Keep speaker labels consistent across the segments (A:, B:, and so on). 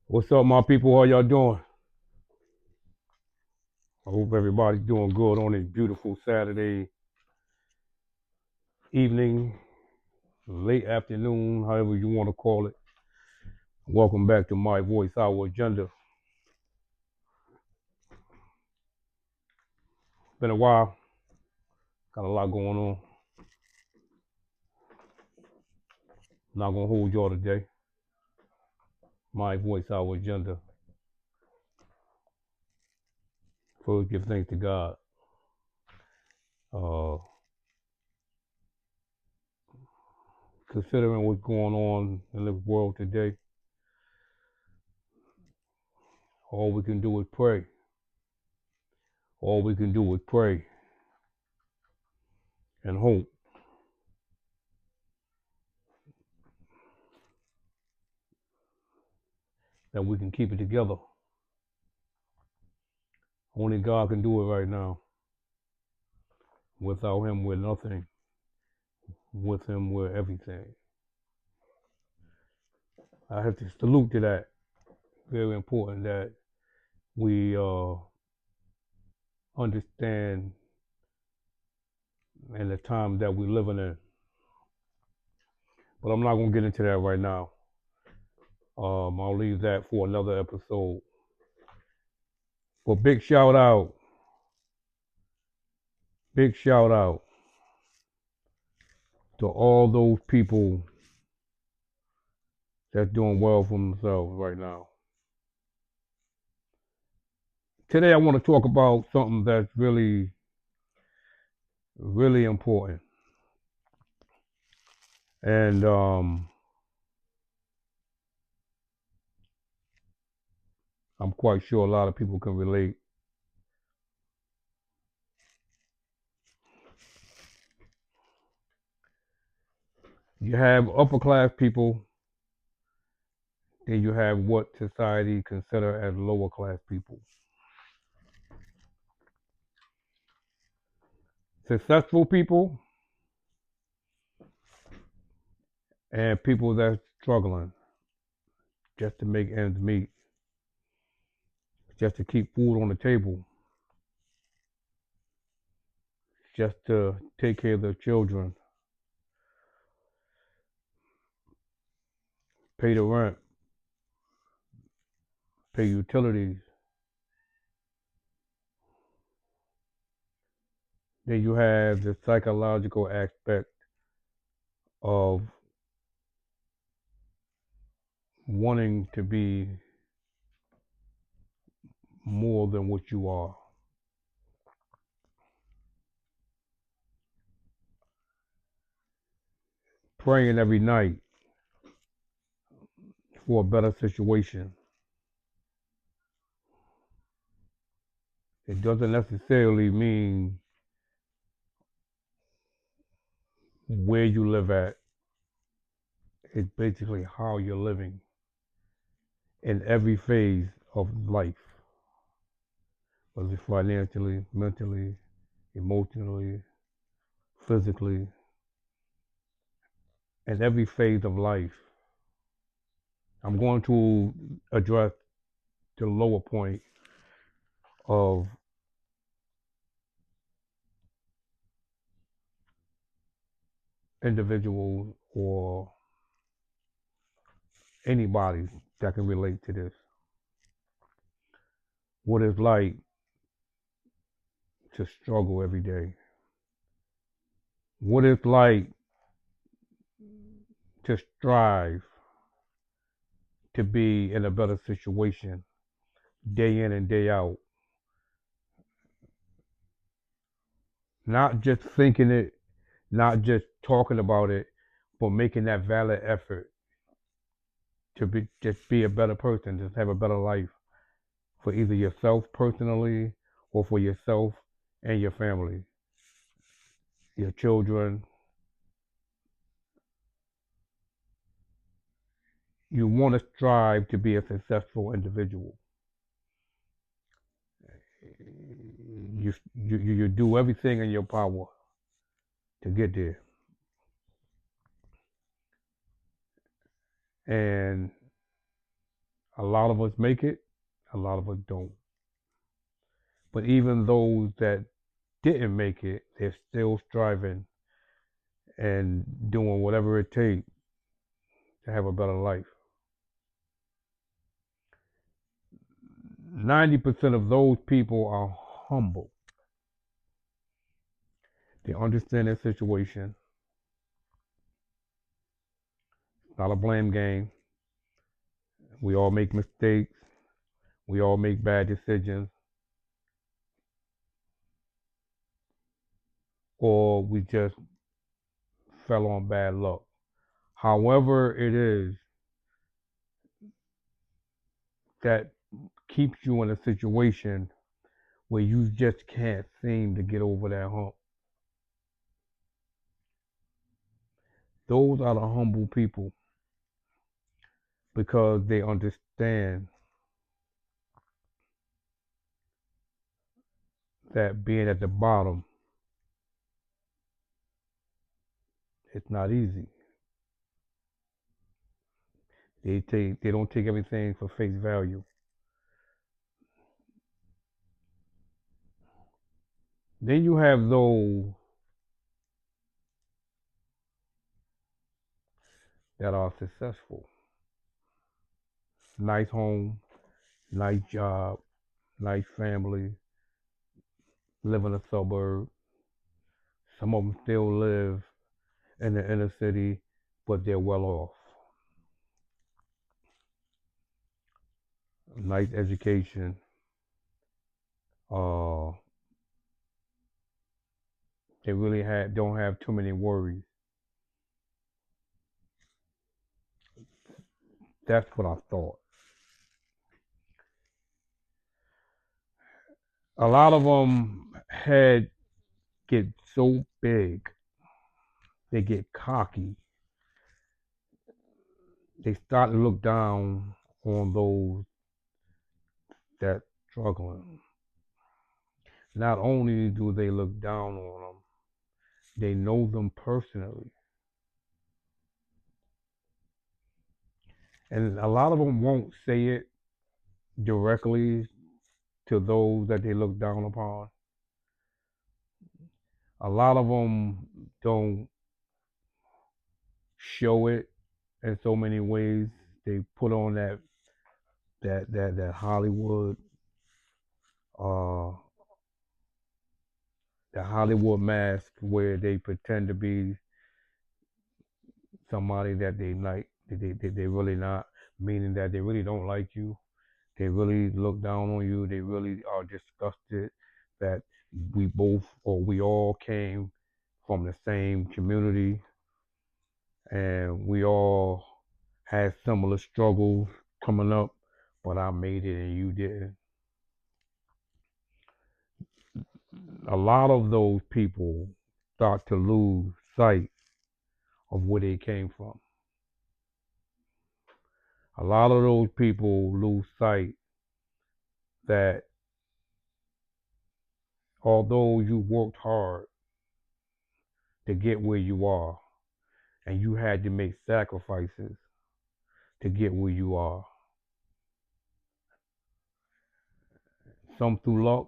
A: What's up, my people? How y'all doing? I hope everybody's doing good on this beautiful Saturday evening, late afternoon, however you want to call it. Welcome back to My Voice, Our Agenda. Been a while, got a lot going on. Not gonna hold y'all today. My Voice, Our Agenda. First, give thanks to God. Uh, Considering what's going on in this world today, all we can do is pray. All we can do is pray and hope that we can keep it together. Only God can do it right now. Without Him, we're nothing. With Him, we're everything. I have to salute to that. Very important that we understand in the time that we're living in. But I'm not gonna get into that right now. I'll leave that for another episode. But big shout out to all those people that's doing well for themselves right now. Today I want to talk about something that's really, really important. And I'm quite sure a lot of people can relate. You have upper class people, then you have what society consider as lower class people. Successful people and people that's struggling just to make ends meet, just to keep food on the table, just to take care of their children, pay the rent, pay utilities. Then you have the psychological aspect of wanting to be more than what you are. Praying every night for a better situation. It doesn't necessarily mean where you live at. It's basically how you're living in every phase of life, whether it's financially, mentally, emotionally, physically, in every phase of life. I'm going to address the lower point of individuals or anybody that can relate to this. What it's like to struggle every day. What it's like to strive to be in a better situation day in and day out. Not just thinking it, not just talking about it, but making that valid effort to be just be a better person, just have a better life for either yourself personally or for yourself and your family, your children. You want to strive to be a successful individual. You do everything in your power to get there. And A lot of us make it, a lot of us don't. But even those that didn't make it, they're still striving and doing whatever it takes to have a better life. 90% of those people are humble. They understand their situation. It's not a blame game. We all make mistakes. We all make bad decisions. Or we just fell on bad luck. However, it is that keeps you in a situation where you just can't seem to get over that hump. Those are the humble people because they understand that being at the bottom it's not easy. They don't take everything for face value. Then you have those that are successful. Nice home, nice job, nice family, live in a suburb. Some of them still live in the inner city, but they're well off. Nice education. Uh, they really don't have too many worries. That's what I thought. A lot of them head get so big, they get cocky. They start to look down on those that struggling. Not only do they look down on them, they know them personally. And a lot of them won't say it directly to those that they look down upon. A lot of them don't show it in so many ways. They put on that Hollywood uh the Hollywood mask where they pretend to be somebody that they like they really not, meaning that they really don't like you. They really look down on you. They really are disgusted that we all came from the same community and we all had similar struggles coming up, but I made it and you didn't. A lot of those people start to lose sight of where they came from. A lot of those people lose sight that although you worked hard to get where you are and you had to make sacrifices to get where you are, some through luck,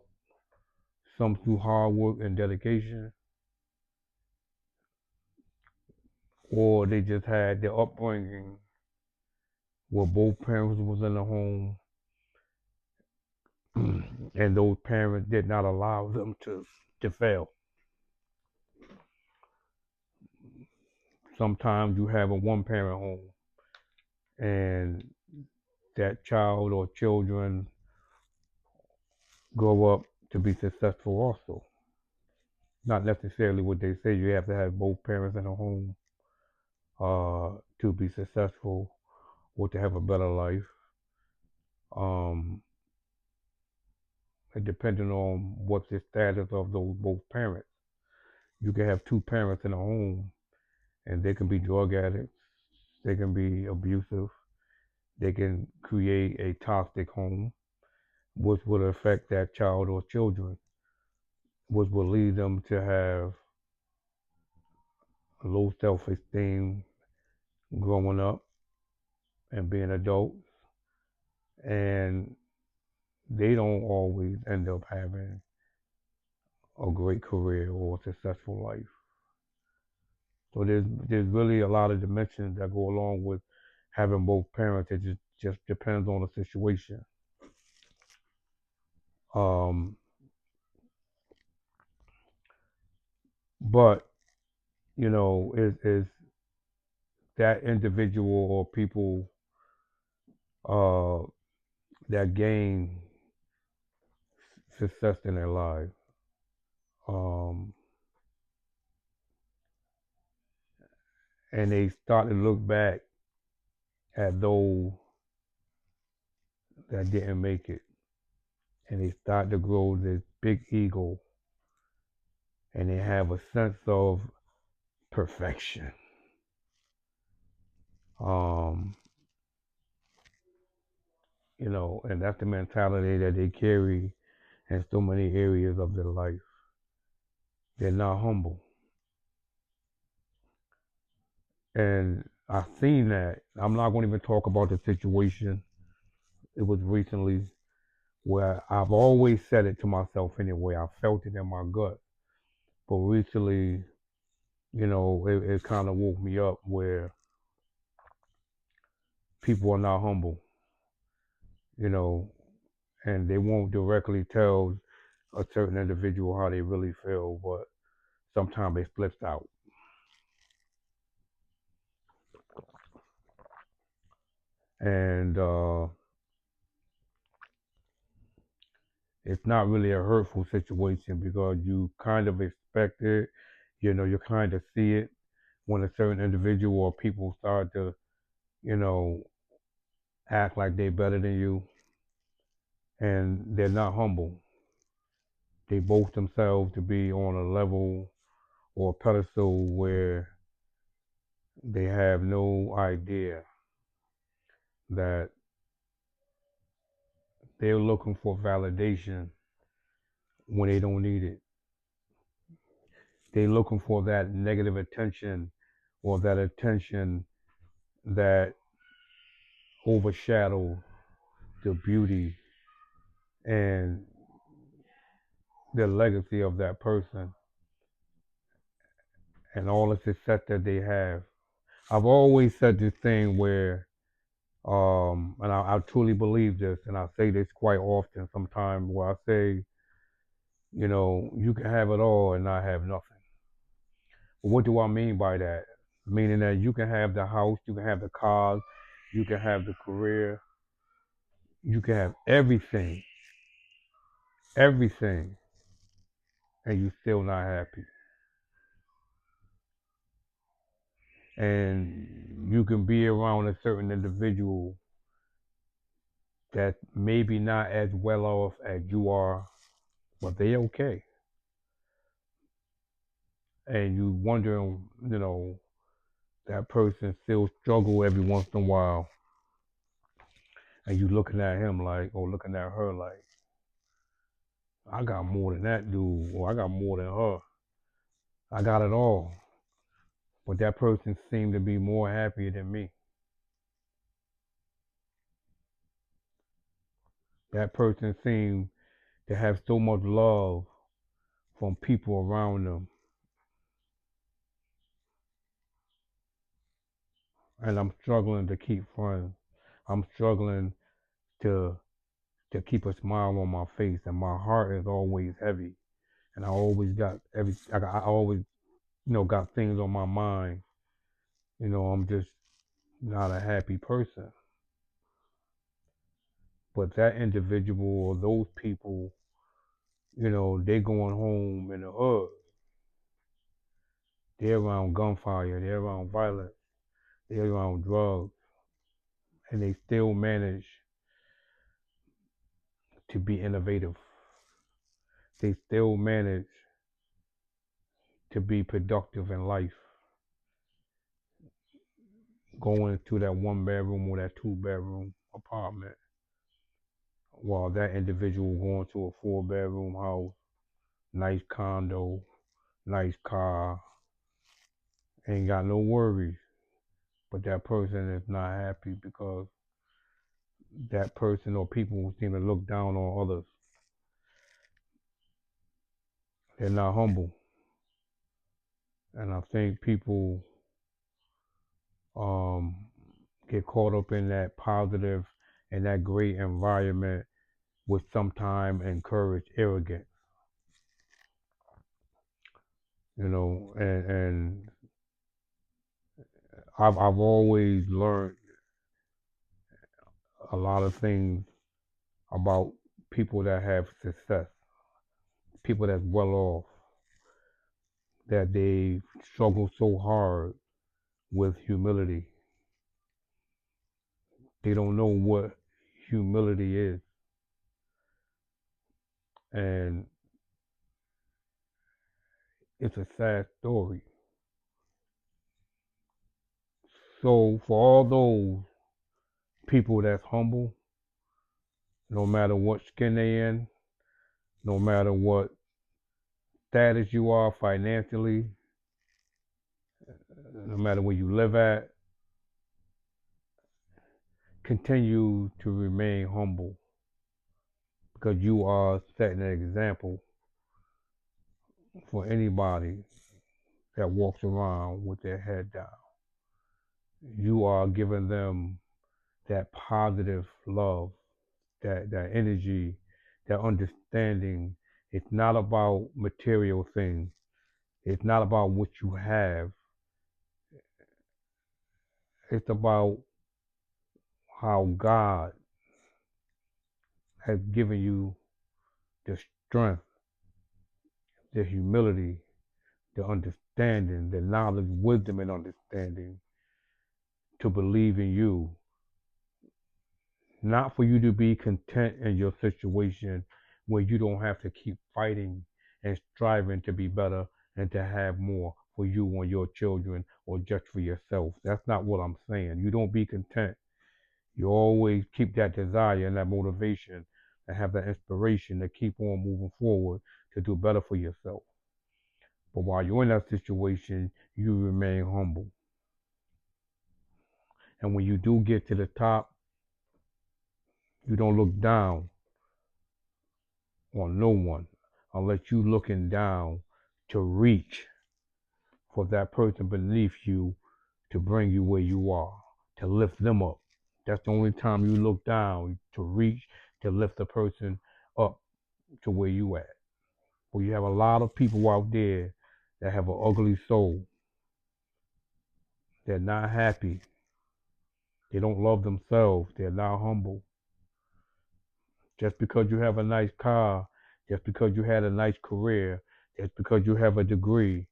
A: some through hard work and dedication, or they just had their upbringing where both parents was in the home and those parents did not allow them to fail. Sometimes you have a one parent home and that child or children grow up to be successful also. Not necessarily what they say you have to have both parents in a home to be successful or to have a better life. Um, depending on what's the status of those both parents. You can have two parents in a home and they can be drug addicts, they can be abusive, they can create a toxic home, which would affect that child or children, which will lead them to have low self-esteem growing up and being adults. and they don't always end up having a great career or a successful life. So there's really a lot of dimensions that go along with having both parents. It just depends on the situation. Um, but is that individual or people uh, that gain success in their life, um, and they start to look back at those that didn't make it, and they start to grow this big ego, and they have a sense of perfection. Um, and that's the mentality that they carry in so many areas of their life. They're not humble. And I've seen that. I'm not going to even talk about the situation. It was recently where I've always said it to myself anyway. I felt it in my gut. But recently, it kind of woke me up where people are not humble, you know, and they won't directly tell a certain individual how they really feel, but sometimes it slips out. And it's not really a hurtful situation because you kind of expect it, you kind of see it when a certain individual or people start to, you know, act like they're better than you and they're not humble. They boast themselves to be on a level or a pedestal where they have no idea that they're looking for validation when they don't need it. They're looking for that negative attention or that attention that overshadows the beauty and the legacy of that person and all the success that they have. I've always said this thing where, and I truly believe this, and I say this quite often sometimes, where I say, you can have it all and not have nothing. But what do I mean by that? Meaning that you can have the house, you can have the cars, you can have the career, you can have everything, and you still not happy. And you can be around a certain individual that maybe not as well off as you are, but they okay. And you wondering, that person still struggle every once in a while, and you looking at him like, or looking at her like, I got more than that dude, or I got more than her. I got it all, but that person seemed to be more happy than me. That person seemed to have so much love from people around them, and I'm struggling to keep friends. I'm struggling to keep a smile on my face, and my heart is always heavy, and I always got I always got things on my mind. I'm just not a happy person. But that individual or those people, they going home in the hood. They're around gunfire. They're around violence. They're around drugs, and they still manage to be innovative. They still manage to be productive in life, going to that one bedroom or that two bedroom apartment, while that individual going to a four bedroom house, nice condo, nice car, ain't got no worries. But that person is not happy because that person or people seem to look down on others. They're not humble. And I think people um, get caught up in that positive and that great environment, which sometimes encourage arrogance. And I've always learned a lot of things about people that have success, people that's well off, that they struggle so hard with humility. They don't know what humility is. And it's a sad story. So for all those people that's humble, no matter what skin they in, no matter what status you are financially, no matter where you live at, continue to remain humble because you are setting an example for anybody that walks around with their head down. You are giving them that positive love, that energy, that understanding. It's not about material things. It's not about what you have. It's about how God has given you the strength, the humility, the understanding, the knowledge, wisdom, and understanding to believe in you. Not for you to be content in your situation where you don't have to keep fighting and striving to be better and to have more for you or your children or just for yourself. That's not what I'm saying. You don't be content. You always keep that desire and that motivation and have that inspiration to keep on moving forward to do better for yourself. But while you're in that situation, you remain humble. And when you do get to the top, you don't look down on no one unless you looking down to reach for that person beneath you to bring you where you are, to lift them up. That's the only time you look down, to reach, to lift the person up to where you at. Well, you have a lot of people out there that have an ugly soul. They're not happy. They don't love themselves. They're not humble. Just because you have a nice car, just because you had a nice career, just because you have a degree,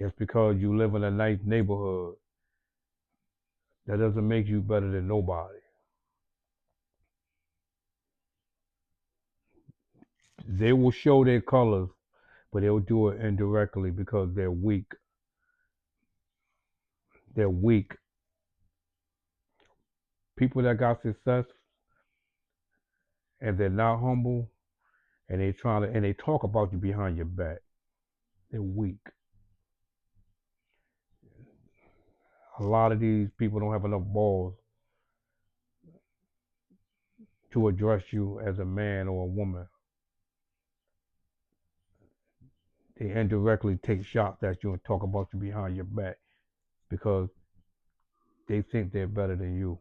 A: just because you live in a nice neighborhood, that doesn't make you better than nobody. They will show their colors, but they'll do it indirectly because they're weak. They're weak. People that got success and they're not humble and they talk about you behind your back. They're weak. A lot of these people don't have enough balls to address you as a man or a woman. They indirectly take shots at you and talk about you behind your back because they think they're better than you.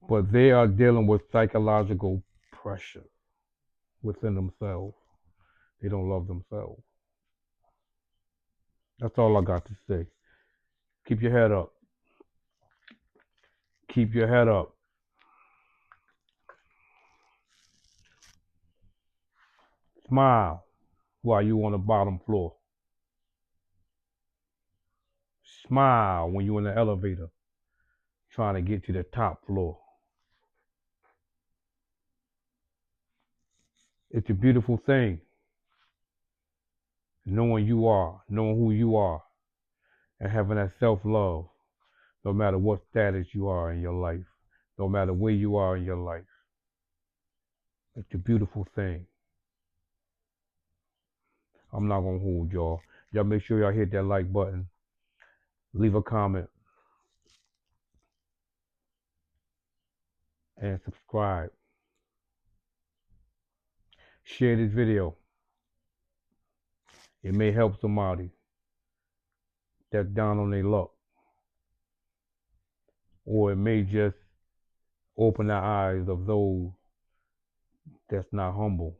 A: But they are dealing with psychological pressure within themselves. They don't love themselves. That's all I got to say. Keep your head up. Keep your head up. Smile while you on the bottom floor. Smile when you're in the elevator trying to get to the top floor. It's a beautiful thing knowing you are, knowing who you are, and having that self love no matter what status you are in your life, no matter where you are in your life. It's a beautiful thing. I'm not gonna hold y'all. Y'all make sure y'all hit that like button. leave a comment, and subscribe. Share this video. It may help somebody that's down on their luck, or it may just open the eyes of those that's not humble.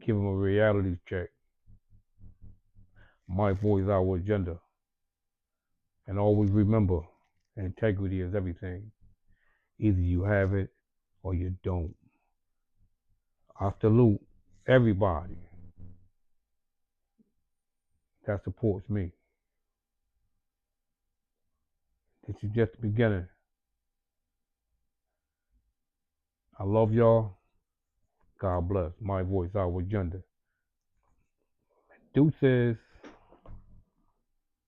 A: Give them a reality check. My voice, our agenda. And always remember, integrity is everything. Either you have it or you don't. I salute everybody that supports me. This is just the beginning. I love y'all. God bless. My voice, our agenda. Deuces.